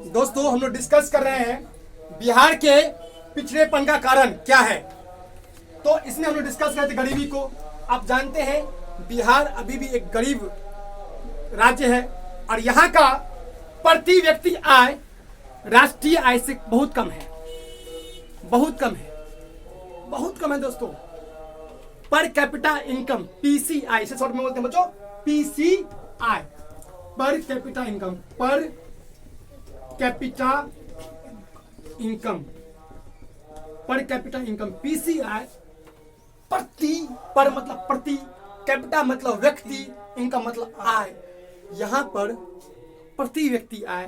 दोस्तों हम लोग डिस्कस कर रहे हैं बिहार के पिछड़ेपन का कारण क्या है। तो इसमें हम लोग डिस्कस करते गरीबी को। आप जानते हैं बिहार अभी भी एक गरीब राज्य है और यहाँ का प्रति व्यक्ति आय राष्ट्रीय आय से बहुत कम है, बहुत कम है, बहुत कम है दोस्तों। पर कैपिटा इनकम पीसीआई, इसे शॉर्ट में बोलते हैं बच्चों PCI, per capita income, per capita income, per capita income PCI, प्रति, पर मतलब प्रति, कैपिटा मतलब व्यक्ति, इनकम मतलब आय। यहां पर प्रति व्यक्ति आय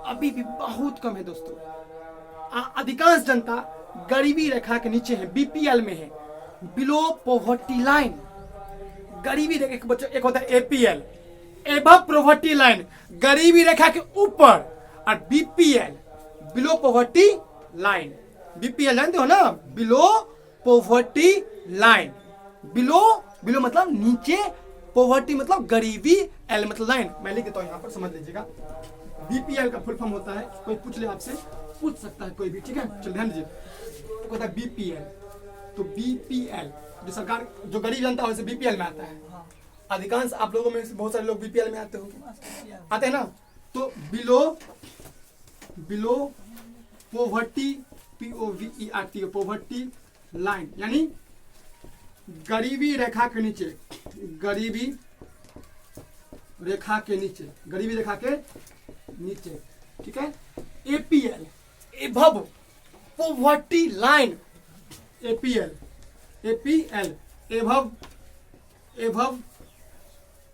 अभी भी बहुत कम है दोस्तों। अधिकांश जनता गरीबी रेखा के नीचे है, बीपीएल में है, बिलो पॉवर्टी लाइन। गरीबी रेखा, एक बच्चों एक होता है एपीएल, एबव पॉवर्टी लाइन, गरीबी रेखा के ऊपर, और BPL below poverty line. BPL जानते हो ना, below poverty line. Below, below मतलब नीचे, पॉवर्टी मतलब गरीबी, एल मतलब लाइन। मैं लिख देता हूं यहां पर, समझ लीजिएगा। बीपीएल का फुल फॉर्म होता है, कोई पूछ ले आपसे, पूछ सकता है कोई भी, ठीक है। चल ध्यान दीजिए, तो होता है बीपीएल। तो बीपीएल जो सरकार, जो गरीब जनता है, वैसे बीपीएल में आता है। अधिकांश आप लोगों में से बहुत सारे लोग बीपीएल में आते होंगे, आते हैं ना। तो below, below poverty, P O V E R T, poverty line यानी गरीबी रेखा के नीचे, गरीबी रेखा के नीचे, गरीबी रेखा के नीचे, ठीक है। APL above poverty line, APL, APL above, above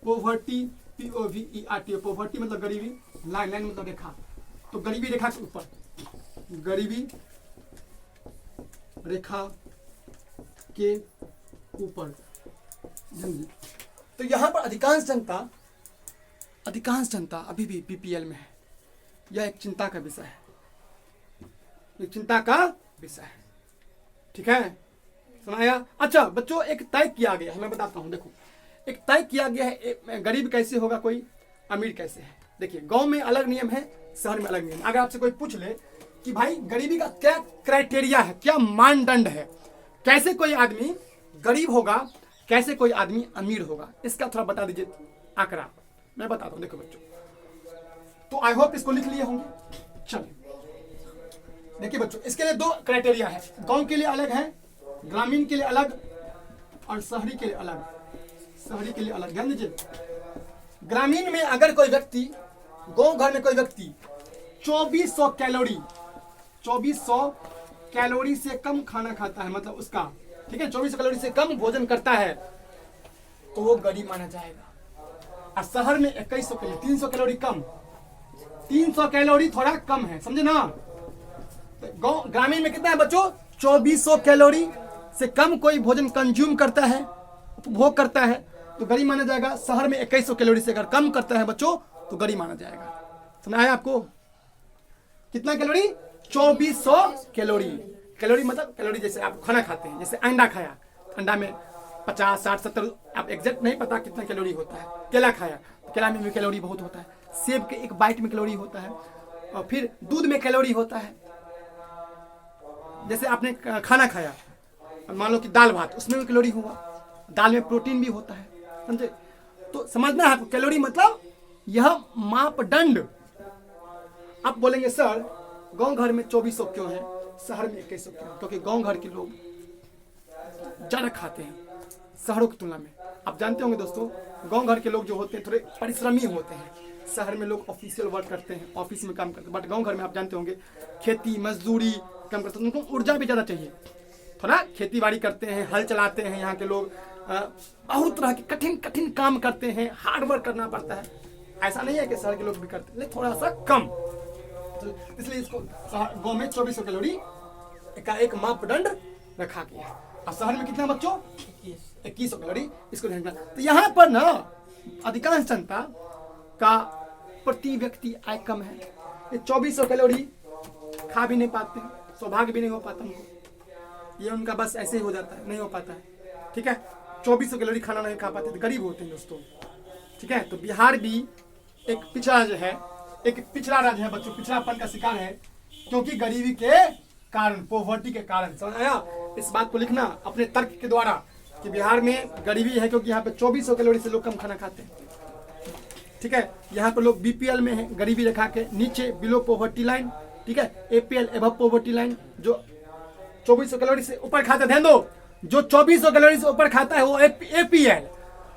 poverty, P O V E R T, poverty मतलब गरीबी, लाइन, लाइन मतलब रेखा। तो गरीबी रेखा के ऊपर, गरीबी रेखा के ऊपर। तो यहां पर अधिकांश जनता अभी भी बीपीएल में है। यह एक चिंता का विषय है, एक चिंता का विषय है, ठीक है। सुनाया। अच्छा बच्चों, एक तय किया गया है, मैं बताता हूं। देखो, एक तय किया गया है, गरीब कैसे होगा कोई, अमीर कैसे है। देखिए, गांव में अलग नियम है, शहर में अलग नियम। अगर आपसे कोई पूछ ले कि भाई गरीबी का क्या क्राइटेरिया है, क्या मानदंड है, कैसे कोई आदमी गरीब होगा, कैसे कोई आदमी अमीर होगा, इसका थोड़ा बता दीजिए आंकड़ा। मैं बताता हूं, देखो बच्चों। तो आई होप इसको लिख लिए होंगे। चलिए देखिए बच्चों, इसके लिए दो क्राइटेरिया है। गांव के लिए अलग है, ग्रामीण के लिए अलग, और शहरी के लिए अलग, शहरी के लिए अलग। ध्यान दीजिए, ग्रामीण में अगर कोई व्यक्ति, गांव घर में कोई व्यक्ति 2400 कैलोरी, 2400 कैलोरी से कम खाना खाता है, मतलब उसका, ठीक है, 2400 कैलोरी से कम भोजन करता है, तो वो गरीब माना जाएगा। और शहर में 2100 कैलोरी, 300 कैलोरी कम, 300 कैलोरी थोड़ा कम है, समझे ना। तो ग्रामीण में कितना है बच्चों, 2400 कैलोरी से कम कोई भोजन कंज्यूम करता है, उपभोग करता है, तो गरीब माना जाएगा। शहर में 2100 कैलोरी से अगर कम करता है बच्चों, तो गरीब माना जाएगा। सुना है आपको, कितना कैलोरी, 2400 कैलोरी। कैलोरी मतलब कैलोरी, जैसे आप खाना खाते हैं, जैसे अंडा खाया, अंडा में 50, 60, 70, आप एग्जैक्ट नहीं पता कितना कैलोरी होता है। केला खाया, केला में भी कैलोरी बहुत होता है। सेब के एक बाइट में कैलोरी होता है, और फिर दूध में कैलोरी होता है। जैसे आपने खाना खाया, मान लो कि दाल भात, उसमें भी कैलोरी हुआ, दाल में प्रोटीन भी होता है, समझे। तो समझना है आपको, कैलोरी मतलब यह मापदंड। आप बोलेंगे सर गांव घर में 2400 क्यों है, शहर में 2100 क्यों है? क्योंकि गांव घर के लोग ज्यादा खाते हैं शहरों की तुलना में। आप जानते होंगे दोस्तों, गांव घर के लोग जो होते हैं थोड़े परिश्रमी होते हैं। शहर में लोग ऑफिशियल वर्क करते हैं, ऑफिस में काम करते हैं, बट गांव घर में आप जानते होंगे खेती मजदूरी काम करते हैं, उनको ऊर्जा भी ज्यादा चाहिए। थोड़ा खेती बाड़ी करते हैं, हल चलाते हैं, यहाँ के लोग बहुत तरह के कठिन कठिन काम करते हैं, हार्ड वर्क करना पड़ता है। ऐसा नहीं है कि शहर के लोग भी करते हैं, लेकिन थोड़ा सा कम। तो इसलिए इसको गांव में 2400 कैलोरी का एक मापदंड रखा गया है, और शहर में कितना बच्चों, 2100 कैलोरी। इसको ध्यान रखना। तो यहाँ पर ना अधिकांश जनता का प्रति व्यक्ति आय कम है। ये 2400 कैलोरी खा भी नहीं पाते, सौभाग्य भी नहीं हो पाता उनको, ये उनका बस ऐसे ही हो जाता है, नहीं हो पाता है, ठीक है। 2400 कैलोरी खाना नहीं खा पाते, तो गरीब होते हैं दोस्तों, ठीक है। तो बिहार भी एक पिछड़ा जो है, एक पिछड़ा राज्य है बच्चों, पिछड़ापन का शिकार है क्योंकि गरीबी के कारण, पॉवर्टी के कारण। समझ आया? इस बात को लिखना अपने तर्क के द्वारा कि बिहार में गरीबी है क्योंकि यहाँ पे 2400 कैलोरी से लोग कम खाना खाते हैं। ठीक है, यहाँ पर लोग बीपीएल में है, गरीबी रेखा के नीचे, बिलो पॉवर्टी लाइन। ठीक है, एपीएल एबव पॉवर्टी लाइन, जो 2400 कैलोरी से ऊपर खाता है। ध्यान दो, जो 2400 कैलोरी से ऊपर खाता है वो एपीएल,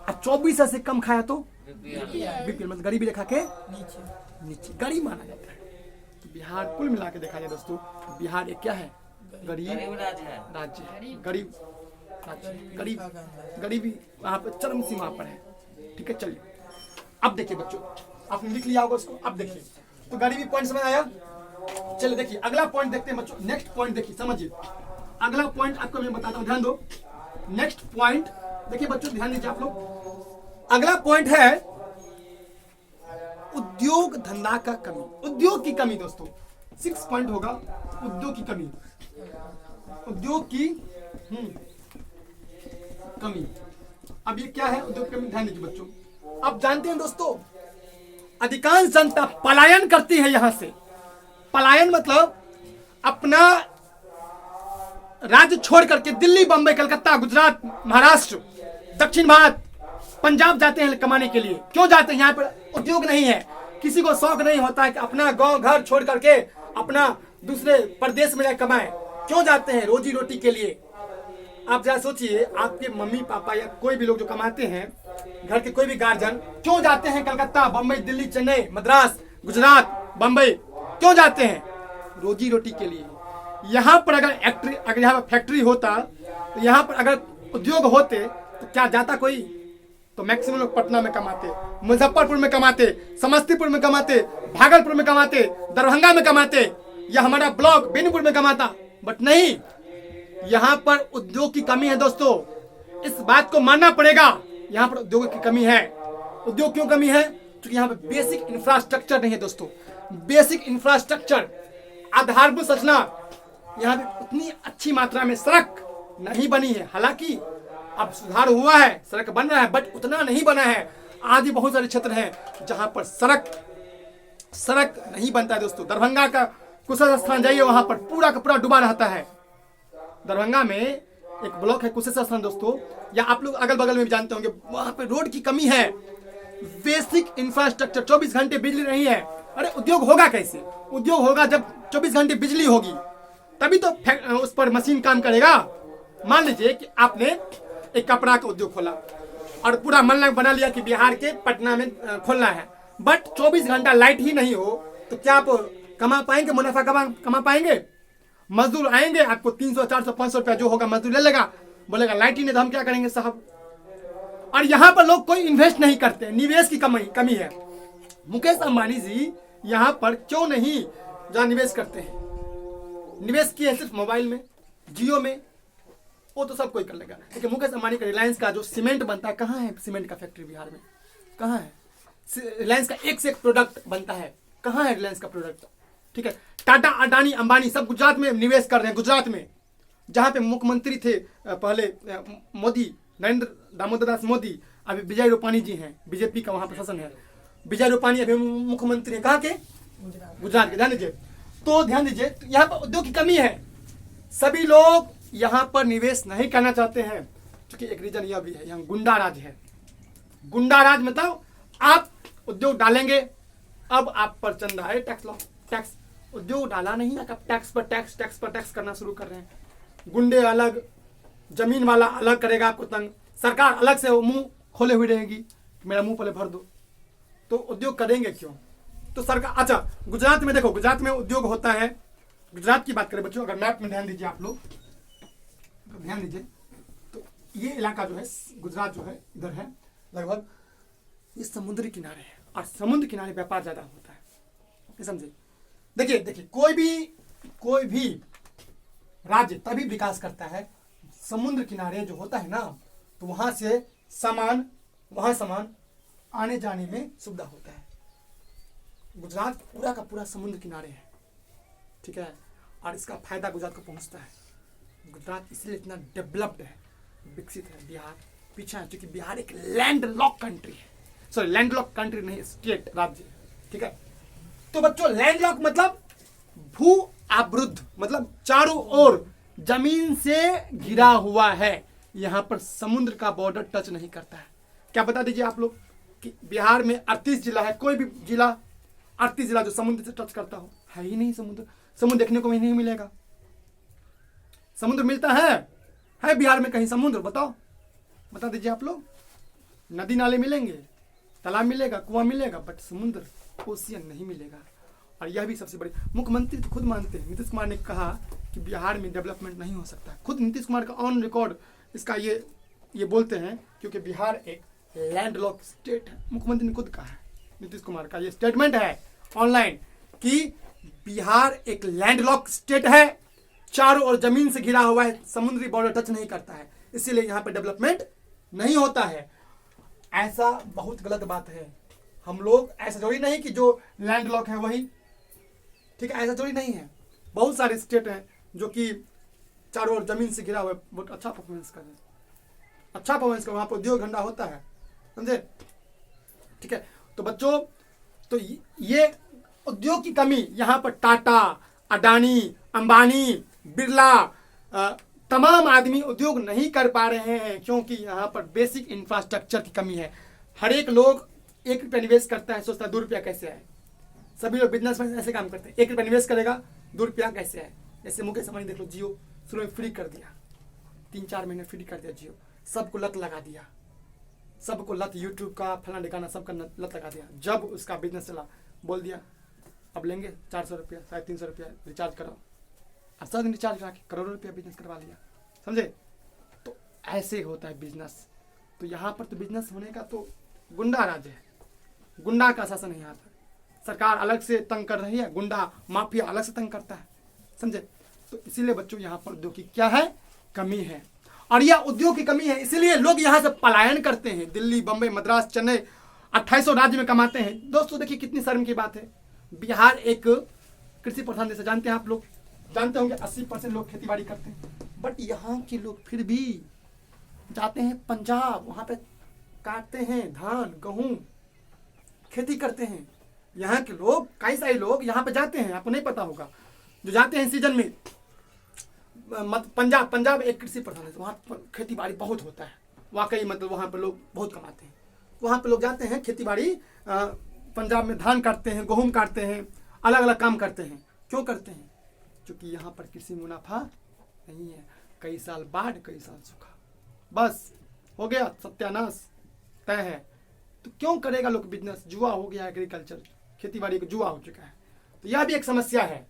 और 2400 से कम खाया तो बीपीएल, मतलब गरीबी रेखा के नीचे गरीब माना जाता है। तो बिहार कुल मिला के देखा जाए दोस्तों, बिहार एक क्या है? गरीब राज्य है, गरीब राज्य, गरीबी वहां पर चरम सीमा पर है। ठीक है, चलिए अब देखिए बच्चों, आपने लिख लिया होगा उसको। अब देखिए, तो गरीबी पॉइंट समझ आया। चलिए देखिए अगला पॉइंट देखते हैं बच्चों। नेक्स्ट पॉइंट देखिए, समझिए। अगला पॉइंट आपको मैं बताता हूं, ध्यान दो। नेक्स्ट पॉइंट देखिए बच्चों, ध्यान दीजिए आप लोग। अगला पॉइंट है उद्योग धंधा का कमी, उद्योग की कमी दोस्तों। 6 पॉइंट होगा उद्योग की कमी, उद्योग की कमी। अब ये क्या है उद्योग की कमी? ध्यान दीजिए बच्चों। अब जानते हैं दोस्तों, अधिकांश जनता पलायन करती है यहां से। पलायन मतलब अपना राज्य छोड़ करके दिल्ली, बंबई, कलकत्ता, गुजरात, महाराष्ट्र, दक्षिण भारत, पंजाब जाते हैं कमाने के लिए। क्यों जाते हैं? यहाँ पर उद्योग नहीं है, किसी को शौक नहीं होता है कि अपना गांव घर छोड़ करके अपना दूसरे प्रदेश में जाकर कमाए। क्यों जाते हैं? रोजी रोटी के लिए। आप जरा सोचिए, आपके मम्मी पापा या कोई भी लोग जो कमाते हैं, घर के कोई भी गार्जियन क्यों जाते हैं कलकत्ता, बंबई, दिल्ली, चेन्नई, मद्रास, गुजरात, बंबई? क्यों जाते हैं? रोजी रोटी के लिए। यहाँ पर अगर यहाँ पर फैक्ट्री होता, तो यहाँ पर अगर उद्योग होते तो क्या जाता कोई? तो मैक्सिमम लोग पटना में कमाते, मुजफ्फरपुर में कमाते, समस्तीपुर में कमाते, भागलपुर में कमाते, दरभंगा में कमाते, या हमारा ब्लॉक बेनीपुर में कमाता। बट नहीं, यहाँ पर उद्योग की कमी है दोस्तों। इस बात को मानना पड़ेगा, यहाँ पर उद्योग की कमी है। उद्योग क्यों कमी है? क्योंकि यहाँ पर बेसिक इंफ्रास्ट्रक्चर नहीं है दोस्तों। बेसिक इंफ्रास्ट्रक्चर, आधारभूत संरचना यहाँ पे उतनी अच्छी मात्रा में सड़क नहीं बनी है। हालांकि अब सुधार हुआ है, सड़क बन रहा है, बट उतना नहीं बना है। आदि बहुत सारे क्षेत्र हैं जहां पर सड़क नहीं बनता है दोस्तों। दरभंगा का कुशेश्वर स्थान जाइए, वहां पर पूरा का पूरा डूबा रहता है। दरभंगा में एक ब्लॉक है कुशेश्वर स्थान दोस्तों, या आप लोग अगल बगल में भी जानते होंगे, वहां पे रोड की कमी है। बेसिक इंफ्रास्ट्रक्चर, 24 घंटे बिजली नहीं है। अरे उद्योग होगा कैसे? उद्योग होगा जब 24 घंटे बिजली होगी, तभी तो उस पर मशीन काम करेगा। मान लीजिए कि आपने एक कपड़ा का उद्योग खोला और पूरा मन बना लिया कि बिहार के पटना में खोलना है, बट 24 घंटा लाइट ही नहीं हो तो क्या आप कमा पाएंगे? मुनाफा कमा पाएंगे? मजदूर आएंगे, आपको 300, 400, 500 रुपया जो होगा मजदूर ले लेगा, बोलेगा लाइट ही नहीं तो हम क्या करेंगे साहब। और यहाँ पर लोग कोई इन्वेस्ट नहीं करते, निवेश की कमी है। मुकेश अंबानी जी यहाँ पर क्यों नहीं जहाँ निवेश करते हैं? निवेश किया है सिर्फ मोबाइल में, जियो में, वो तो सब कोई कर लेगा। लेकिन मुकेश अंबानी का रिलायंस का जो सीमेंट बनता है, कहाँ है सीमेंट का फैक्ट्री बिहार में? कहाँ है? रिलायंस का एक से एक प्रोडक्ट बनता है, कहाँ है रिलायंस का प्रोडक्ट? ठीक है, टाटा, अडानी, अंबानी सब गुजरात में निवेश कर रहे हैं। गुजरात में जहाँ पे मुख्यमंत्री थे पहले मोदी, नरेंद्र दामोदर दास मोदी, अभी विजय रूपाणी जी हैं, बीजेपी का वहाँ प्रशासन है। विजय रूपाणी अभी मुख्यमंत्री है, कहाँ के? गुजरात के। ध्यान दीजिए, तो ध्यान दीजिए, यहाँ पर उद्योग की कमी है। सभी लोग यहाँ पर निवेश नहीं करना चाहते हैं, क्योंकि एक रीजन यह भी है, यहाँ गुंडा राज है। गुंडा राज मतलब आप उद्योग डालेंगे, अब आप पर चंदा है, टैक्स लो, टैक्स। उद्योग डाला नहीं, आप टैक्स पर टैक्स करना शुरू कर रहे हैं। गुंडे अलग, जमीन वाला अलग करेगा आपको तंग, सरकार अलग से मुंह खोले हुई रहेगी, मेरा मुंह पहले भर दो। तो उद्योग करेंगे क्यों? तो सरकार, अच्छा गुजरात में देखो, गुजरात में उद्योग होता है। गुजरात की बात करें बच्चों, अगर मैप में ध्यान दीजिए आप लोग, ध्यान दीजिए, तो ये इलाका जो है गुजरात जो है इधर है लगभग, ये समुद्री किनारे है और समुद्र किनारे व्यापार ज्यादा होता है, ये समझे। देखिए कोई भी राज्य तभी विकास करता है, समुद्र किनारे जो होता है ना, तो वहां से सामान आने जाने में सुविधा होता है। गुजरात पूरा का पूरा समुद्र किनारे है, ठीक है, और इसका फायदा गुजरात को पहुंचता है। गुजरात इसलिए इतना डेवलप्ड है, विकसित है। बिहार पीछा है, क्योंकि बिहार एक लैंड लॉक कंट्री है। सॉरी, लैंड लॉक कंट्री नहीं, स्टेट, राज्य, ठीक है। तो बच्चों लैंडलॉक मतलब भू आवृद्ध, मतलब चारों ओर जमीन से घिरा हुआ है। यहां पर समुद्र का बॉर्डर टच नहीं करता है। क्या बता दीजिए आप लोग कि बिहार में 38 जिला है, कोई भी जिला 38 जिला जो समुद्र से टच करता हो, है ही नहीं। समुद्र देखने को भी नहीं मिलेगा। समुद्र मिलता है बिहार में कहीं समुद्र? बताओ, बता दीजिए आप लोग। नदी नाले मिलेंगे, तालाब मिलेगा, कुआं मिलेगा, बट समुद्र ओशियन नहीं मिलेगा। और यह भी सबसे बड़ी, मुख्यमंत्री तो खुद मानते हैं, नीतीश कुमार ने कहा कि बिहार में डेवलपमेंट नहीं हो सकता। खुद नीतीश कुमार का ऑन रिकॉर्ड इसका ये बोलते हैं, क्योंकि बिहार एक लैंडलॉक स्टेट है। मुख्यमंत्री ने खुद कहा है, नीतीश कुमार का ये स्टेटमेंट है ऑनलाइन कि बिहार एक लैंडलॉक स्टेट है, चारों ओर जमीन से घिरा हुआ है, समुद्री बॉर्डर टच नहीं करता है, इसीलिए यहां पर डेवलपमेंट नहीं होता है। ऐसा बहुत गलत बात है। हम लोग ऐसा जरूरी नहीं कि जो लैंडलॉक है वही, ठीक है, ऐसा जरूरी नहीं है। बहुत सारे स्टेट हैं जो कि चारों ओर जमीन से घिरा हुआ है, बहुत अच्छा परफॉर्मेंस कर रहे हैं, अच्छा परफॉर्मेंस कर, वहां पर उद्योग धंधा होता है, समझे? ठीक है, तो बच्चों, तो ये उद्योग की कमी यहाँ पर टाटा, अडानी, अंबानी, बिरला, तमाम आदमी उद्योग नहीं कर पा रहे हैं, क्योंकि यहाँ पर बेसिक इंफ्रास्ट्रक्चर की कमी है। हर एक लोग 1 रुपया निवेश करता है, सोचता है 2 रुपया कैसे आए। सभी लोग बिजनेस में ऐसे काम करते हैं, 1 रुपया निवेश करेगा, 2 रुपया कैसे आए। जैसे मुकेश अंबानी देख लो, जियो शुरू में फ्री कर दिया, 3-4 महीने फ्री कर दिया जियो, सबको लत लगा दिया, सबको लत, यूट्यूब का फलाना ठिकाना सबका लत लगा दिया। जब उसका बिजनेस चला, बोल दिया अब लेंगे 400 रुपया, 350 रुपया रिचार्ज कराओ, और 7 दिन रिचार्ज करा के करोड़ों रुपया बिजनेस करवा लिया, समझे? तो ऐसे होता है बिजनेस। तो यहाँ पर तो बिजनेस होने का तो गुंडा राज है, गुंडा का शासन है यहाँ पर। सरकार अलग से तंग कर रही है, गुंडा माफिया अलग से तंग करता है, समझे? तो इसीलिए बच्चों यहाँ पर उद्योग की क्या है, कमी है। और यह उद्योग की कमी है, इसीलिए लोग यहाँ से पलायन करते हैं। दिल्ली, बम्बई, मद्रास, चेन्नई, 2800 राज्य में कमाते हैं। दोस्तों देखिए कितनी शर्म की बात है, बिहार एक कृषि प्रधान देश है, जानते हैं आप लोग, जानते होंगे 80% लोग खेती बाड़ी करते हैं। बट यहाँ के लोग फिर भी जाते हैं पंजाब, वहाँ पे काटते हैं धान, गेहूं, खेती करते हैं। यहाँ के लोग, कई सारे लोग यहाँ पे जाते हैं, आपको नहीं पता होगा, जो जाते हैं सीजन में। पंजाब एक कृषि प्रधान है, वहाँ पर खेती बाड़ी बहुत होता है, वाकई मतलब वहाँ पर लोग बहुत कमाते हैं। वहाँ पे लोग जाते हैं खेती बाड़ी, पंजाब में धान काटते हैं, गेहूं काटते हैं, अलग अलग काम करते हैं। क्यों करते हैं? क्योंकि यहाँ पर कृषि मुनाफा नहीं है, कई साल बाढ़, कई साल सूखा, बस हो गया, सत्यानाश तय है। तो क्यों करेगा लोग बिजनेस? जुआ हो गया, एग्रीकल्चर, खेती बाड़ी को जुआ हो चुका है। तो यह भी एक समस्या है,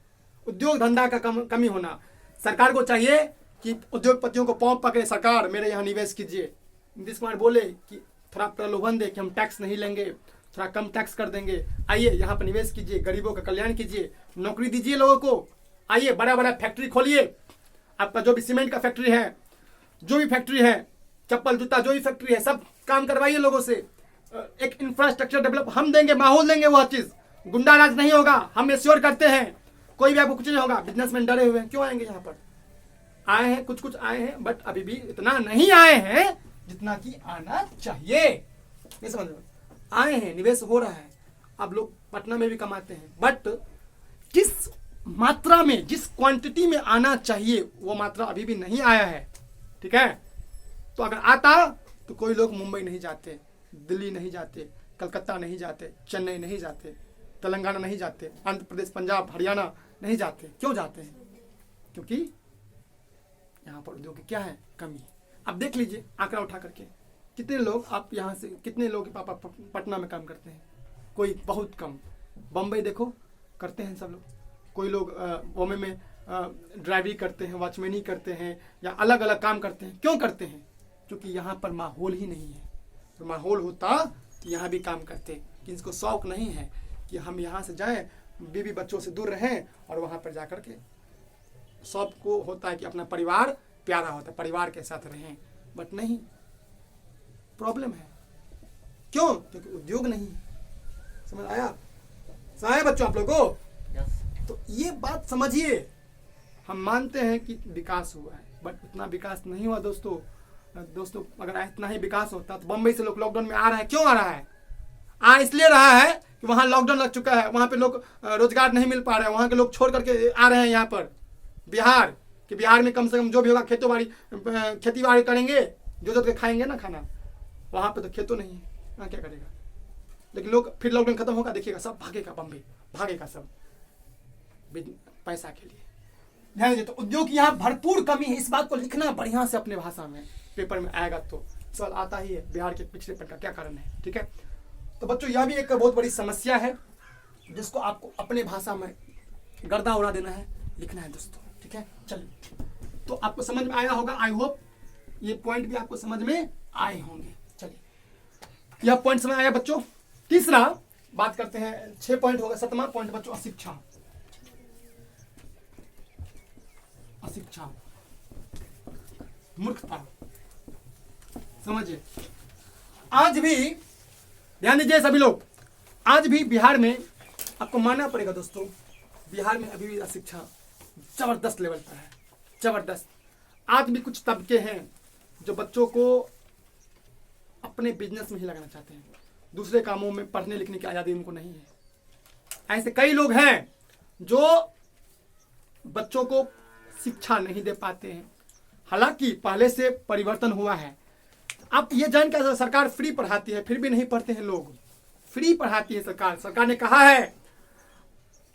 उद्योग धंधा का कमी होना। सरकार को चाहिए कि उद्योगपतियों को पांव पकड़े, सरकार मेरे यहाँ निवेश कीजिए। नीतीश कुमार बोले कि थोड़ा प्रलोभन दे कि हम टैक्स नहीं लेंगे, थोड़ा कम टैक्स कर देंगे, आइए यहाँ पर निवेश कीजिए, गरीबों का कल्याण कीजिए, नौकरी दीजिए लोगों को, आइए बड़ा बड़ा फैक्ट्री खोलिए। आपका जो भी सीमेंट का फैक्ट्री है, जो भी फैक्ट्री है, चप्पल जूता जो भी फैक्ट्री है, सब काम करवाइए लोगों से। एक इंफ्रास्ट्रक्चर डेवलप हम देंगे, माहौल देंगे, वह चीज गुंडा राज नहीं होगा, हम एश्योर करते हैं। कोई भी आपको कुछ नहीं होगा। बिजनेसमैन डरे हुए हैं, क्यों आएंगे यहाँ पर? आए हैं, कुछ आए हैं, बट अभी भी इतना नहीं आए हैं जितना कि आना चाहिए। ये समझ लो, आए हैं, निवेश हो रहा है, अब लोग पटना में भी कमाते हैं, बट किस मात्रा में, जिस क्वांटिटी में आना चाहिए वो मात्रा अभी भी नहीं आया है, ठीक है? तो अगर आता तो कोई लोग मुंबई नहीं जाते, दिल्ली नहीं जाते, कलकत्ता नहीं जाते, चेन्नई नहीं जाते, तेलंगाना नहीं जाते, आंध्र प्रदेश, पंजाब, हरियाणा नहीं जाते। क्यों जाते हैं? क्योंकि यहाँ पर उद्योग की क्या है, कमी। अब देख लीजिए आंकड़ा उठा करके, कितने लोग आप यहाँ से, कितने लोग पापा पटना में काम करते हैं? कोई बहुत कम। बम्बई देखो करते हैं सब लोग, कोई लोग बॉम्बे में ड्राइवरी करते हैं, वॉचमैनी करते हैं, या अलग अलग काम करते हैं। क्यों करते हैं? क्योंकि यहाँ पर माहौल ही नहीं है। तो माहौल होता तो यहाँ भी काम करते, कि इसको शौक नहीं है कि हम यहाँ से जाएं, बीवी बच्चों से दूर रहें, और वहाँ पर जाकर के सबको होता है कि अपना परिवार प्यारा होता है, परिवार के साथ रहें, बट नहीं, प्रॉब्लम है। क्यों? क्योंकि उद्योग नहीं है। समझ आया? समझ बच्चों आप लोगों को? तो ये बात समझिए। हम मानते हैं कि विकास हुआ है, बट उतना विकास नहीं हुआ दोस्तों। अगर इतना ही विकास होता तो बम्बई से लोग लॉकडाउन में आ रहा है। क्यों आ रहा है? इसलिए रहा है कि वहाँ लॉकडाउन लग चुका है, वहाँ पे लोग रोजगार नहीं मिल पा रहे हैं, वहाँ के लोग छोड़ करके आ रहे हैं यहाँ पर बिहार, कि बिहार में कम से कम जो भी होगा खेती बाड़ी करेंगे, जो के खाएंगे ना खाना। वहाँ पे तो खेतों नहीं है, वहाँ क्या करेगा। लेकिन लोग फिर लॉकडाउन खत्म होगा, देखिएगा सब भागेगा, बम्बे भागेगा सब पैसा के लिए। ध्यान दीजिए, तो उद्योग की यहाँ भरपूर कमी है। इस बात को लिखना बढ़िया से अपने भाषा में, पेपर में आएगा तो सवाल आता ही है, बिहार के पिछड़ेपन का क्या कारण है। ठीक है, तो बच्चों यह भी एक बहुत बड़ी समस्या है जिसको आपको अपने भाषा में गर्दा उड़ा देना है, लिखना है दोस्तों। ठीक है, चलिए, तो आपको समझ में आया होगा, आई होप ये पॉइंट भी आपको समझ में आए होंगे। चलिए, यह पॉइंट समझ आया बच्चों। तीसरा बात करते हैं, 6 पॉइंट होगा, 7वां पॉइंट बच्चों अशिक्षा। अशिक्षा, मूर्खता। समझिए, आज भी ध्यान दीजिए सभी लोग, आज भी बिहार में आपको मानना पड़ेगा दोस्तों, बिहार में अभी भी अशिक्षा जबरदस्त लेवल पर है, जबरदस्त। आज भी कुछ तबके हैं जो बच्चों को अपने बिजनेस में ही लगाना चाहते हैं, दूसरे कामों में पढ़ने लिखने की आज़ादी उनको नहीं है। ऐसे कई लोग हैं जो बच्चों को शिक्षा नहीं दे पाते हैं। हालांकि पहले से परिवर्तन हुआ है। आप ये जान के सरकार फ्री पढ़ाती है, फिर भी नहीं पढ़ते हैं लोग। फ्री पढ़ाती है सरकार। सरकार ने कहा है,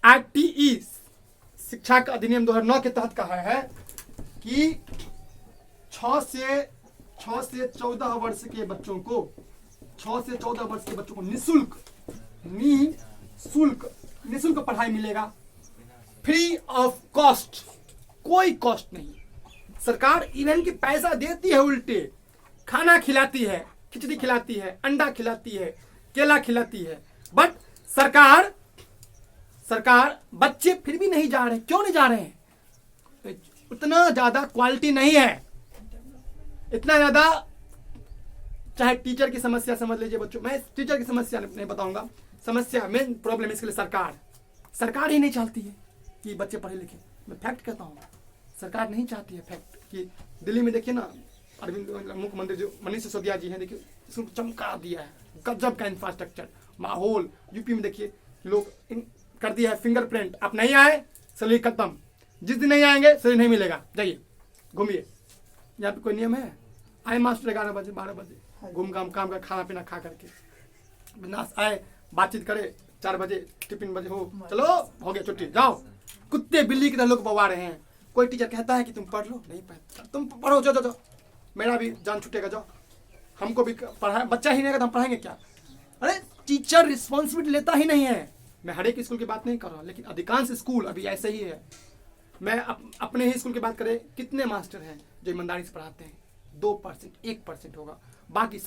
आरटीई शिक्षा का अधिनियम 2009 के तहत कहा है कि 6 से 14 वर्ष के बच्चों को, 6 से 14 वर्ष के बच्चों को निःशुल्क पढ़ाई मिलेगा, फ्री ऑफ कॉस्ट, कोई कॉस्ट नहीं। सरकार इन्हें की पैसा देती है, उल्टे खाना खिलाती है, खिचड़ी खिलाती है, अंडा खिलाती है, केला खिलाती है, बट सरकार बच्चे फिर भी नहीं जा रहे। क्यों नहीं जा रहे हैं? उतना ज्यादा क्वालिटी नहीं है, इतना ज्यादा। चाहे टीचर की समस्या समझ लीजिए बच्चों, मैं टीचर की समस्या नहीं बताऊंगा, समस्या मेन प्रॉब्लम इसके लिए सरकार ही नहीं चाहती है कि बच्चे पढ़े लिखे। मैं फैक्ट कहता हूँ, सरकार नहीं चाहती है फैक्ट। कि दिल्ली में देखिए ना, अरविंद मुख्यमंत्री जो मनीष सिसोदिया जी हैं, देखिए इसको चमका दिया है, गजब का इंफ्रास्ट्रक्चर, माहौल। यूपी में देखिए लोग कर दिया है फिंगरप्रिंट, आप नहीं आए सैलरी खत्म, जिस दिन नहीं आएंगे सैलरी नहीं मिलेगा, जाइए घूमिए। यहाँ पे कोई नियम है? आए मास्टर 11 बजे 12 बजे घूम काम कर खाना पीना खा करके बिंदास आए, बातचीत करे, 4 बजे टिफिन बजे हो, चलो हो गया छुट्टी, जाओ। कुत्ते बिल्ली की तरह लोग बवा रहे हैं। कोई टीचर कहता है कि तुम पढ़ लो, नहीं पढ़ता, तुम पढ़ो, जाओ, मेरा भी जान छूटेगा, जाओ, हमको भी पढ़ाए, बच्चा ही नहीं, तो हम पढ़ाएंगे क्या? अरे टीचर रिस्पॉन्सिबिलिटी लेता ही नहीं है। मैं हर एक स्कूल की बात नहीं कर रहा, लेकिन अधिकांश स्कूल अभी ऐसे ही है। मैं अपने ही स्कूल की बात करें, कितने मास्टर हैं जो ईमानदारी से पढ़ाते हैं? 2%, 1% होगा। बाकी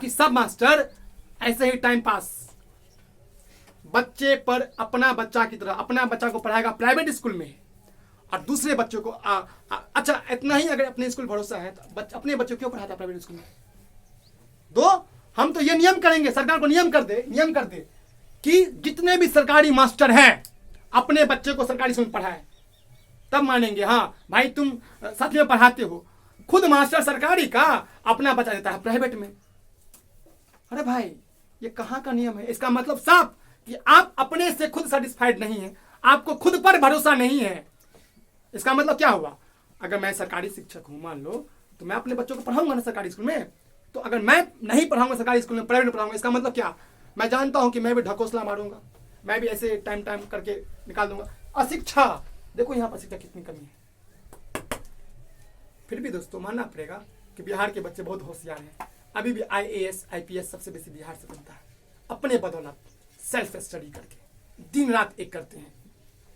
सब मास्टर ऐसे ही टाइम पास, बच्चे पर अपना बच्चा की तरह, अपना बच्चा को पढ़ाएगा प्राइवेट स्कूल में, और दूसरे बच्चों को अच्छा इतना ही अगर अपने स्कूल भरोसा है तो अपने बच्चों क्यों पढ़ाता प्राइवेट स्कूल में? हम तो ये नियम करेंगे, सरकार को नियम कर दे कि जितने भी सरकारी मास्टर हैं अपने बच्चे को सरकारी स्कूल में पढ़ाए, तब मानेंगे हाँ भाई तुम सच में पढ़ाते हो। खुद मास्टर सरकारी का, अपना बच्चा देता है प्राइवेट में। अरे भाई ये कहाँ का नियम है? इसका मतलब साफ कि आप अपने से खुद सेटिस्फाइड नहीं है, आपको खुद पर भरोसा नहीं है। इसका मतलब क्या हुआ? अगर मैं सरकारी शिक्षक हूं मान लो, तो मैं अपने बच्चों को पढ़ाऊंगा ना सरकारी स्कूल में। तो अगर मैं नहीं पढ़ाऊंगा सरकारी स्कूल में, प्राइवेट में पढ़ाऊंगा, इसका मतलब क्या? मैं जानता हूं कि मैं भी ढकोसला मारूंगा, मैं भी ऐसे टाइम करके निकाल दूंगा। अशिक्षा, देखो यहाँ पर शिक्षा कितनी कमी है। फिर भी दोस्तों मानना पड़ेगा कि बिहार के बच्चे बहुत होशियार हैं। अभी भी IAS IPS सबसे बेसी बिहार से बनता है, अपने बदौलत सेल्फ स्टडी करके दिन रात एक करते हैं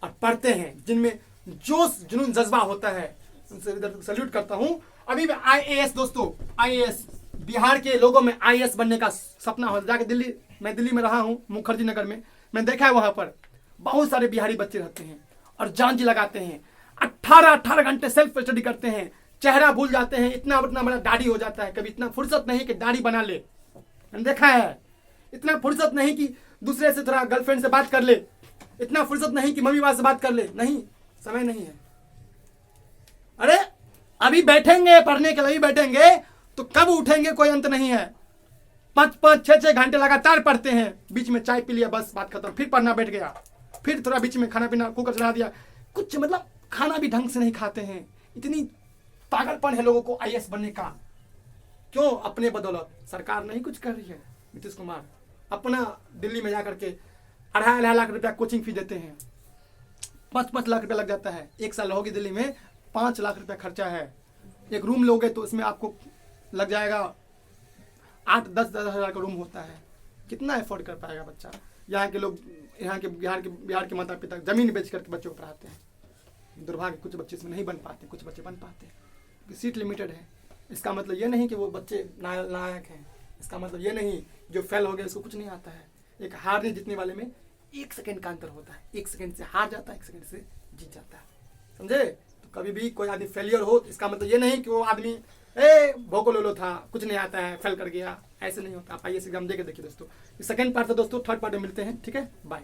और पढ़ते हैं, जिनमें जोश जुनून जज्बा होता है। उनसे इधर सल्यूट करता हूं। अभी भी IAS दोस्तों, IAS बिहार के लोगों में IAS बनने का सपना हो। जाके मैं दिल्ली में रहा हूं, मुखर्जी नगर में, मैं देखा है वहां पर बहुत सारे बिहारी बच्चे रहते हैं और जान जी लगाते हैं, 18 घंटे सेल्फ स्टडी करते हैं, चेहरा भूल जाते हैं, इतना बड़ा दाढ़ी हो जाता है, कभी इतना फुर्सत नहीं कि दाढ़ी बना ले। मैंने देखा है, इतना फुर्सत नहीं कि दूसरे से थोड़ा गर्लफ्रेंड से बात कर ले, इतना फुर्सत नहीं कि मम्मी बाप से बात कर ले, नहीं, समय नहीं है। अरे अभी बैठेंगे पढ़ने के लिए, बैठेंगे तो कब उठेंगे कोई अंत नहीं है। 5-5, 6-6 घंटे लगातार पढ़ते हैं, बीच में चाय पी लिया बस बात खत्म, फिर पढ़ना बैठ गया, फिर थोड़ा बीच में खाना पीना कुकर चढ़ा दिया, कुछ मतलब खाना भी ढंग से नहीं खाते हैं। इतनी पागलपन है लोगों को आईएएस बनने का। क्यों? अपने बदौलत। सरकार नहीं कुछ कर रही है। नीतीश कुमार अपना दिल्ली में जाकर के 2.5 लाख रुपया कोचिंग फी देते हैं, 5-5 लाख रुपया लग जाता है। 1 साल रहोगे दिल्ली में, 5 लाख रुपया खर्चा है। एक रूम लोगे तो इसमें आपको लग जाएगा 8-10 हज़ार का रूम होता है। कितना एफोर्ड कर पाएगा बच्चा? यहाँ के लोग, यहाँ के बिहार के माता पिता जमीन बेच करके बच्चों को पढ़ाते हैं। दुर्भाग्य, कुछ बच्चे इसमें नहीं बन पाते, कुछ बच्चे बन पाते हैं। सीट लिमिटेड है। इसका मतलब ये नहीं कि वो बच्चे नालायक हैं। इसका मतलब ये नहीं जो फेल हो गए उसको कुछ नहीं आता है। एक हारने जीतने वाले में 1 सेकंड का अंतर होता है। 1 सेकंड से हार जाता है, 1 सेकंड से जीत जाता है। समझे? तो कभी भी कोई आदमी फेलियर हो, इसका मतलब ये नहीं कि वो आदमी भोको लोलो था, कुछ नहीं आता है, फेल कर गया। ऐसे नहीं होता। आप आइए एग्जाम दे के देखिए दोस्तों। सेकंड पार्ट था दोस्तों, थर्ड पार्ट में मिलते हैं। ठीक है, बाय।